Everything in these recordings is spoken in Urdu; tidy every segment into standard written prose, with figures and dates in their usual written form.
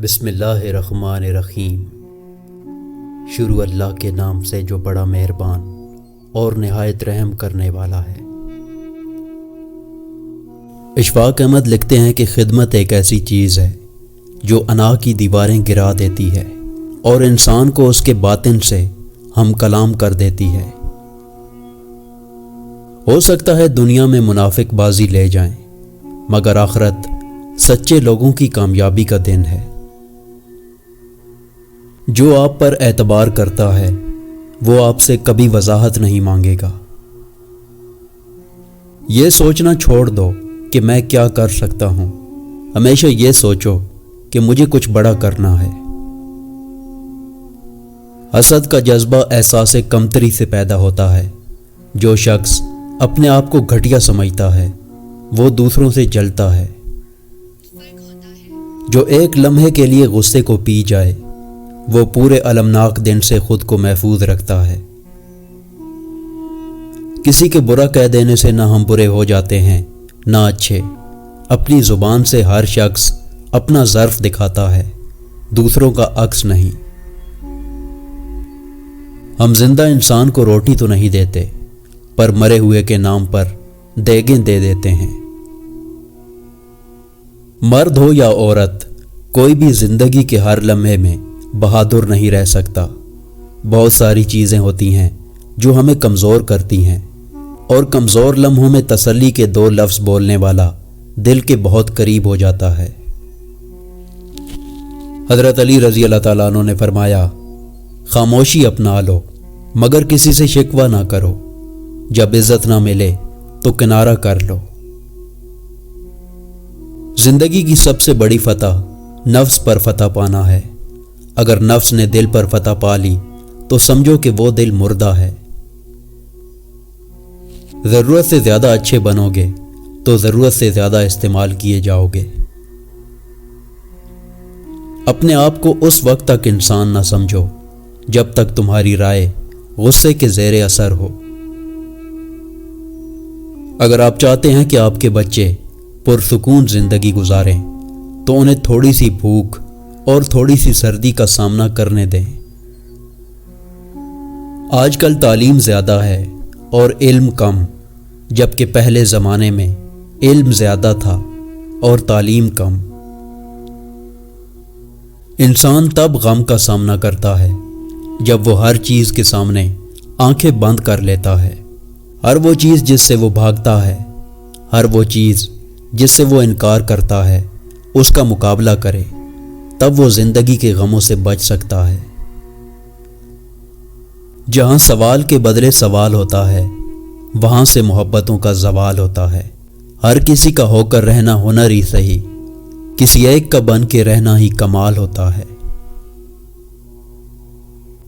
بسم اللہ الرحمن الرحیم۔ شروع اللہ کے نام سے جو بڑا مہربان اور نہایت رحم کرنے والا ہے۔ اشفاق احمد لکھتے ہیں کہ خدمت ایک ایسی چیز ہے جو انا کی دیواریں گرا دیتی ہے اور انسان کو اس کے باطن سے ہم کلام کر دیتی ہے۔ ہو سکتا ہے دنیا میں منافق بازی لے جائیں، مگر آخرت سچے لوگوں کی کامیابی کا دن ہے۔ جو آپ پر اعتبار کرتا ہے وہ آپ سے کبھی وضاحت نہیں مانگے گا۔ یہ سوچنا چھوڑ دو کہ میں کیا کر سکتا ہوں، ہمیشہ یہ سوچو کہ مجھے کچھ بڑا کرنا ہے۔ حسد کا جذبہ احساس کمتری سے پیدا ہوتا ہے۔ جو شخص اپنے آپ کو گھٹیا سمجھتا ہے وہ دوسروں سے جلتا ہے۔ جو ایک لمحے کے لیے غصے کو پی جائے وہ پورے المناک دن سے خود کو محفوظ رکھتا ہے۔ کسی کے برا کہہ دینے سے نہ ہم برے ہو جاتے ہیں نہ اچھے۔ اپنی زبان سے ہر شخص اپنا ظرف دکھاتا ہے، دوسروں کا عکس نہیں۔ ہم زندہ انسان کو روٹی تو نہیں دیتے، پر مرے ہوئے کے نام پر دیگیں دے دیتے ہیں۔ مرد ہو یا عورت، کوئی بھی زندگی کے ہر لمحے میں بہادر نہیں رہ سکتا۔ بہت ساری چیزیں ہوتی ہیں جو ہمیں کمزور کرتی ہیں، اور کمزور لمحوں میں تسلی کے دو لفظ بولنے والا دل کے بہت قریب ہو جاتا ہے۔ حضرت علی رضی اللہ تعالیٰ عنہ نے فرمایا، خاموشی اپنا لو مگر کسی سے شکوہ نہ کرو، جب عزت نہ ملے تو کنارہ کر لو۔ زندگی کی سب سے بڑی فتح نفس پر فتح پانا ہے۔ اگر نفس نے دل پر فتح پا لی تو سمجھو کہ وہ دل مردہ ہے۔ ضرورت سے زیادہ اچھے بنو گے تو ضرورت سے زیادہ استعمال کیے جاؤ گے۔ اپنے آپ کو اس وقت تک انسان نہ سمجھو جب تک تمہاری رائے غصے کے زیر اثر ہو۔ اگر آپ چاہتے ہیں کہ آپ کے بچے پرسکون زندگی گزاریں تو انہیں تھوڑی سی بھوک اور تھوڑی سی سردی کا سامنا کرنے دیں۔ آج کل تعلیم زیادہ ہے اور علم کم، جبکہ پہلے زمانے میں علم زیادہ تھا اور تعلیم کم۔ انسان تب غم کا سامنا کرتا ہے جب وہ ہر چیز کے سامنے آنکھیں بند کر لیتا ہے۔ ہر وہ چیز جس سے وہ بھاگتا ہے، ہر وہ چیز جس سے وہ انکار کرتا ہے، اس کا مقابلہ کرے، تب وہ زندگی کے غموں سے بچ سکتا ہے۔ جہاں سوال کے بدلے سوال ہوتا ہے وہاں سے محبتوں کا زوال ہوتا ہے۔ ہر کسی کا ہو کر رہنا ہنر ہی صحیح، کسی ایک کا بن کے رہنا ہی کمال ہوتا ہے۔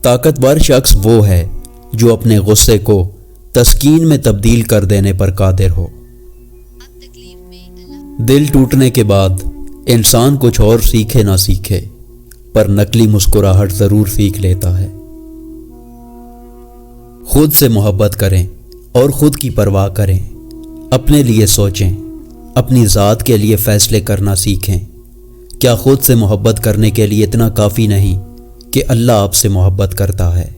طاقتور شخص وہ ہے جو اپنے غصے کو تسکین میں تبدیل کر دینے پر قادر ہو۔ دل ٹوٹنے کے بعد انسان کچھ اور سیکھے نہ سیکھے، پر نقلی مسکراہٹ ضرور سیکھ لیتا ہے۔ خود سے محبت کریں اور خود کی پرواہ کریں، اپنے لیے سوچیں، اپنی ذات کے لیے فیصلے کرنا سیکھیں۔ کیا خود سے محبت کرنے کے لیے اتنا کافی نہیں کہ اللہ آپ سے محبت کرتا ہے؟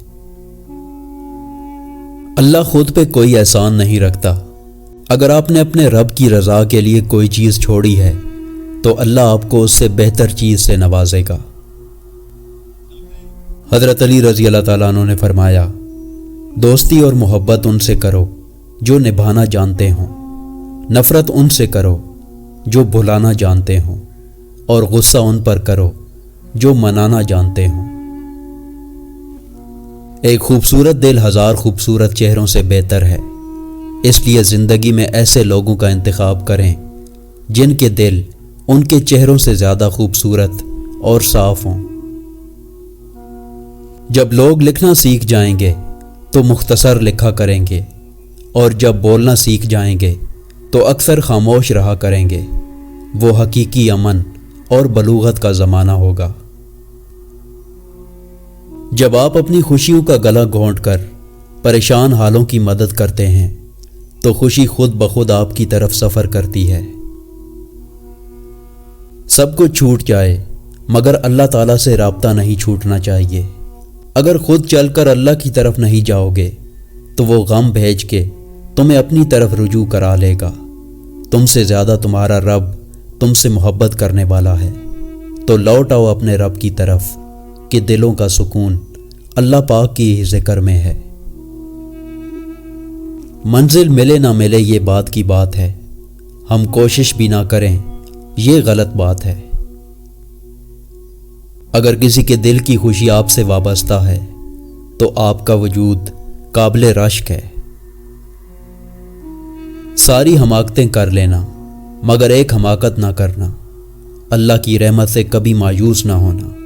اللہ خود پہ کوئی احسان نہیں رکھتا۔ اگر آپ نے اپنے رب کی رضا کے لیے کوئی چیز چھوڑی ہے تو اللہ آپ کو اس سے بہتر چیز سے نوازے گا۔ حضرت علی رضی اللہ تعالیٰ عنہ نے فرمایا، دوستی اور محبت ان سے کرو جو نبھانا جانتے ہوں، نفرت ان سے کرو جو بھلانا جانتے ہوں، اور غصہ ان پر کرو جو منانا جانتے ہوں۔ ایک خوبصورت دل ہزار خوبصورت چہروں سے بہتر ہے، اس لیے زندگی میں ایسے لوگوں کا انتخاب کریں جن کے دل ان کے چہروں سے زیادہ خوبصورت اور صاف ہوں۔ جب لوگ لکھنا سیکھ جائیں گے تو مختصر لکھا کریں گے، اور جب بولنا سیکھ جائیں گے تو اکثر خاموش رہا کریں گے۔ وہ حقیقی امن اور بلوغت کا زمانہ ہوگا۔ جب آپ اپنی خوشیوں کا گلا گھونٹ کر پریشان حالوں کی مدد کرتے ہیں تو خوشی خود بخود آپ کی طرف سفر کرتی ہے۔ سب کچھ چھوٹ جائے مگر اللہ تعالیٰ سے رابطہ نہیں چھوٹنا چاہیے۔ اگر خود چل کر اللہ کی طرف نہیں جاؤ گے تو وہ غم بھیج کے تمہیں اپنی طرف رجوع کرا لے گا۔ تم سے زیادہ تمہارا رب تم سے محبت کرنے والا ہے، تو لوٹ آؤ اپنے رب کی طرف کہ دلوں کا سکون اللہ پاک کی ہی ذکر میں ہے۔ منزل ملے نہ ملے یہ بات کی بات ہے، ہم کوشش بھی نہ کریں یہ غلط بات ہے۔ اگر کسی کے دل کی خوشی آپ سے وابستہ ہے تو آپ کا وجود قابل رشک ہے۔ ساری حماقتیں کر لینا مگر ایک حماقت نہ کرنا، اللہ کی رحمت سے کبھی مایوس نہ ہونا۔